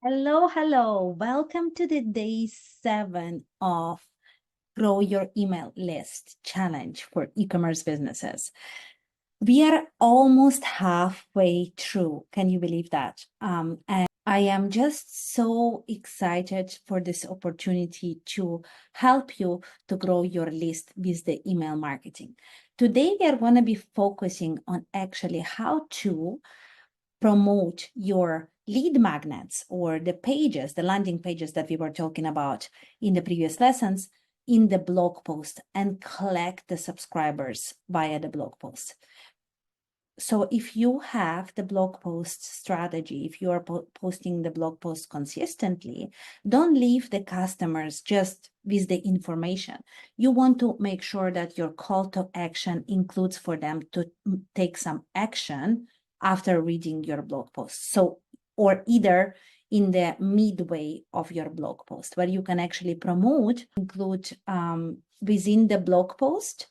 Hello, hello. Welcome to the day 7 of Grow Your Email List Challenge for e-commerce businesses. We are almost halfway through. Can you believe that? And I am just so excited for this opportunity to help you to grow your list with the email marketing. Today, we are going to be focusing on actually how to promote your lead magnets or the pages, the landing pages that we were talking about in the previous lessons in the blog post and collect the subscribers via the blog post. So if you have the blog post strategy, if you are posting the blog post consistently, don't leave the customers just with the information. You want to make sure that your call to action includes for them to take some action after reading your blog post. So, or either in the midway of your blog post, where you can actually include within the blog post,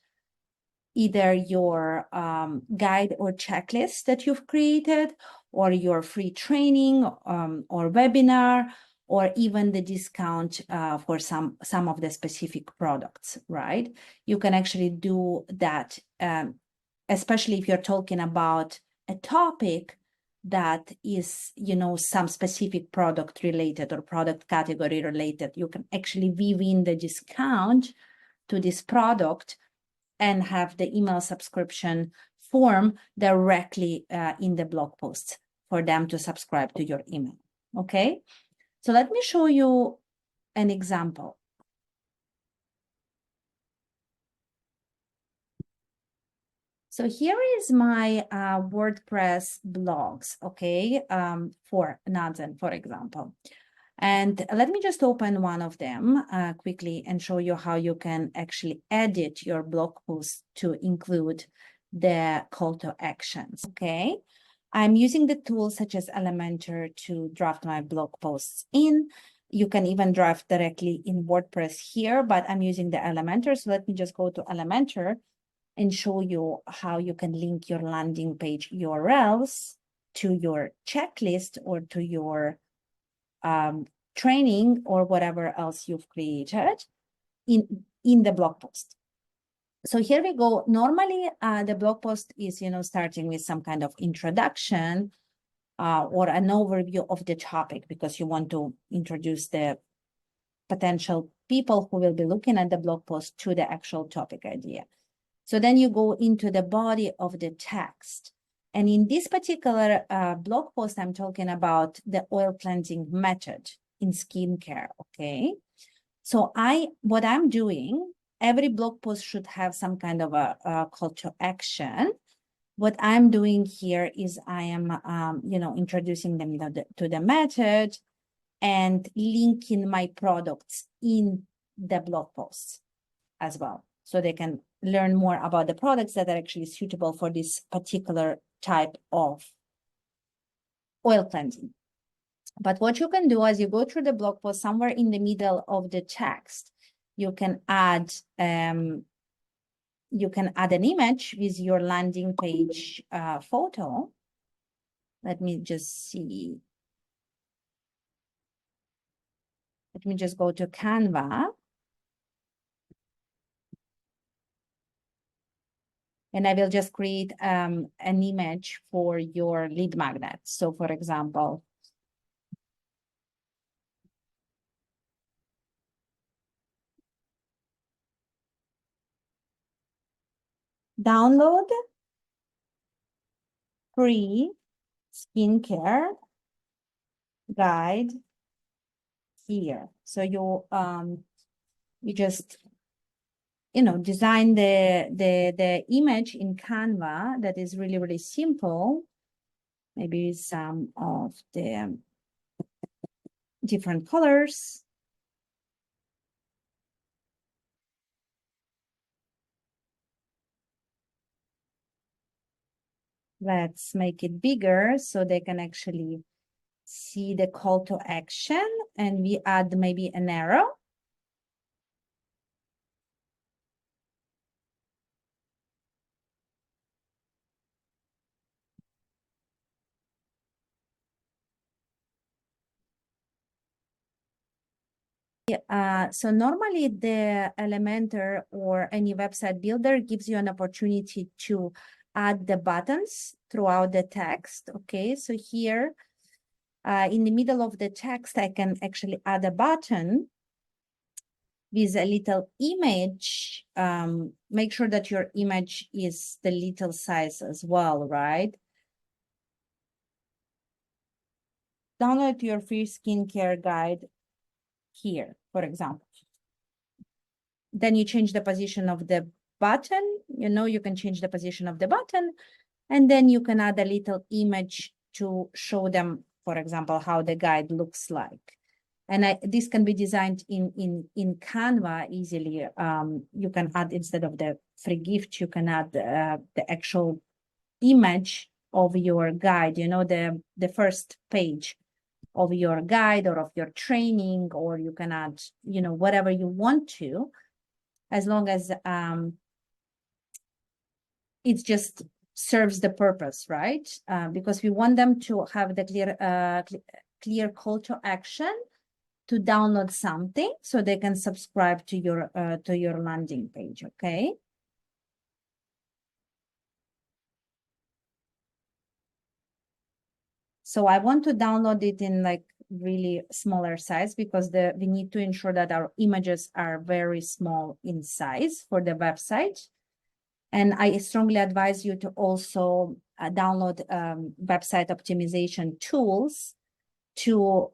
either your guide or checklist that you've created, or your free training or webinar, or even the discount for some of the specific products, right? You can actually do that, especially if you're talking about a topic that is, some specific product related or product category related. You can actually weave in the discount to this product and have the email subscription form directly in the blog posts for them to subscribe to your email. Okay, so let me show you an example. So here is my WordPress blogs, okay, for Nazen, for example. And let me just open one of them quickly and show you how you can actually edit your blog post to include the call to actions, okay? I'm using the tools such as Elementor to draft my blog posts in. You can even draft directly in WordPress here, but I'm using the Elementor. So let me just go to Elementor and show you how you can link your landing page URLs to your checklist or to your training or whatever else you've created in the blog post. So here we go. Normally, the blog post is, starting with some kind of introduction or an overview of the topic, because you want to introduce the potential people who will be looking at the blog post to the actual topic idea. So then you go into the body of the text. And in this particular blog post, I'm talking about the oil cleansing method in skincare, okay? So what I'm doing, every blog post should have some kind of a call to action. What I'm doing here is I am, introducing them to the method and linking my products in the blog posts as well, so they can learn more about the products that are actually suitable for this particular type of oil cleansing. But what you can do as you go through the blog post, somewhere in the middle of the text, you can add an image with your landing page photo. Let me just see. Let me just go to Canva. And I will just create an image for your lead magnet. So for example, download free skincare guide here. So you just design the image in Canva that is really, really simple. Maybe some of the different colors. Let's make it bigger so they can actually see the call to action, and we add maybe an arrow. So normally the Elementor or any website builder gives you an opportunity to add the buttons throughout the text. Okay, so here in the middle of the text, I can actually add a button with a little image. Make sure that your image is the little size as well, right? Download your free skincare guide here, for example. Then you change the position of the button. You can change the position of the button, and then you can add a little image to show them, for example, how the guide looks like. And this can be designed in Canva easily. You can add, instead of the free gift, you can add the actual image of your guide, the first page of your guide or of your training, or you can add, whatever you want to, as long as it just serves the purpose, right? Because we want them to have the clear call to action to download something so they can subscribe to your landing page, okay? So I want to download it in like really smaller size, because we need to ensure that our images are very small in size for the website. And I strongly advise you to also download website optimization tools to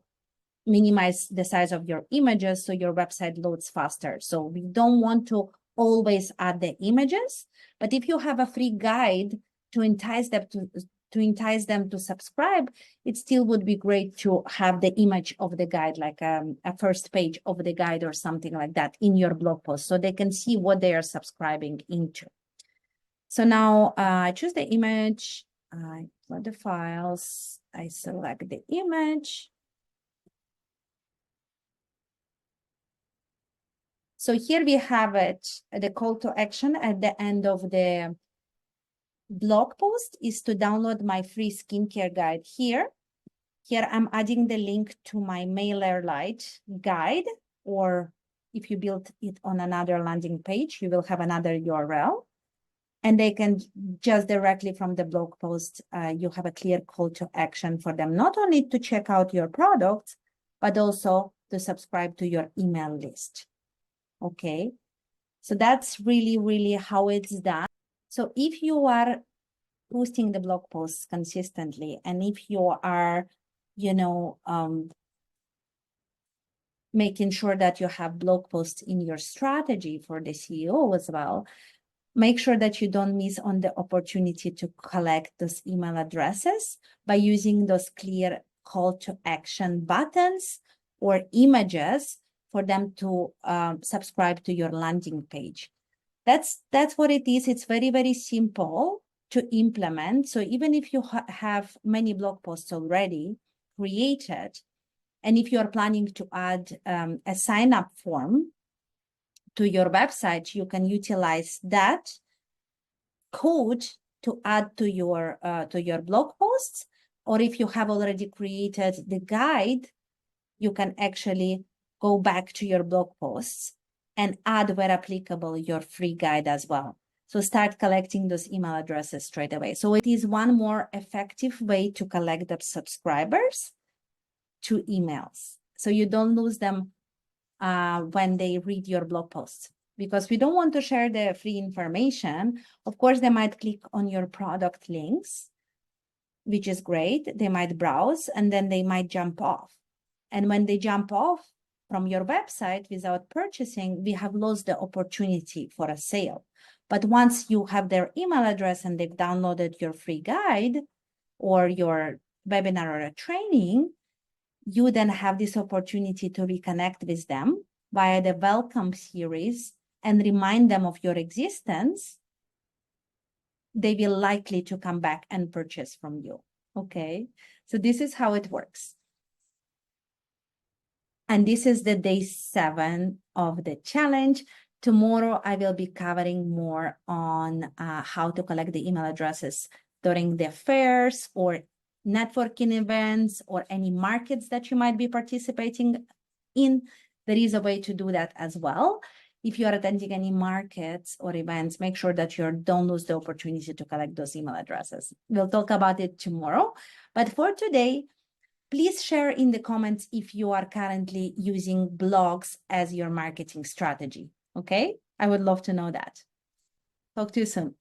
minimize the size of your images so your website loads faster. So we don't want to always add the images, but if you have a free guide to entice them to subscribe, it still would be great to have the image of the guide, like a first page of the guide or something like that in your blog post, so they can see what they are subscribing into. So now I choose the image, I upload the files, I select the image. So here we have it, the call to action at the end of the blog post is to download my free skincare guide here. Here I'm adding the link to my MailerLite guide, or if you build it on another landing page, you will have another URL. And they can just directly from the blog post, you have a clear call to action for them, not only to check out your products, but also to subscribe to your email list. Okay, so that's really, really how it's done. So if you are posting the blog posts consistently, and if you are, making sure that you have blog posts in your strategy for the CEO as well, make sure that you don't miss on the opportunity to collect those email addresses by using those clear call to action buttons or images for them to subscribe to your landing page. That's what it is. It's very, very simple to implement. So even if you have many blog posts already created, and if you're planning to add a sign-up form to your website, you can utilize that code to add to your blog posts. Or if you have already created the guide, you can actually go back to your blog posts and add, where applicable, your free guide as well. So start collecting those email addresses straight away. So it is one more effective way to collect the subscribers to emails, so you don't lose them when they read your blog posts, because we don't want to share the free information. Of course, they might click on your product links, which is great. They might browse, and then they might jump off. And when they jump off from your website without purchasing, we have lost the opportunity for a sale. But once you have their email address and they've downloaded your free guide or your webinar or a training, you then have this opportunity to reconnect with them via the welcome series and remind them of your existence. They will likely to come back and purchase from you. Okay, so this is how it works. And this is the day 7 of the challenge. Tomorrow, I will be covering more on how to collect the email addresses during the fairs or networking events or any markets that you might be participating in. there is a way to do that as well. If you are attending any markets or events, make sure that you don't lose the opportunity to collect those email addresses. We'll talk about it tomorrow. But for today, please share in the comments if you are currently using blogs as your marketing strategy. Okay? I would love to know that. Talk to you soon.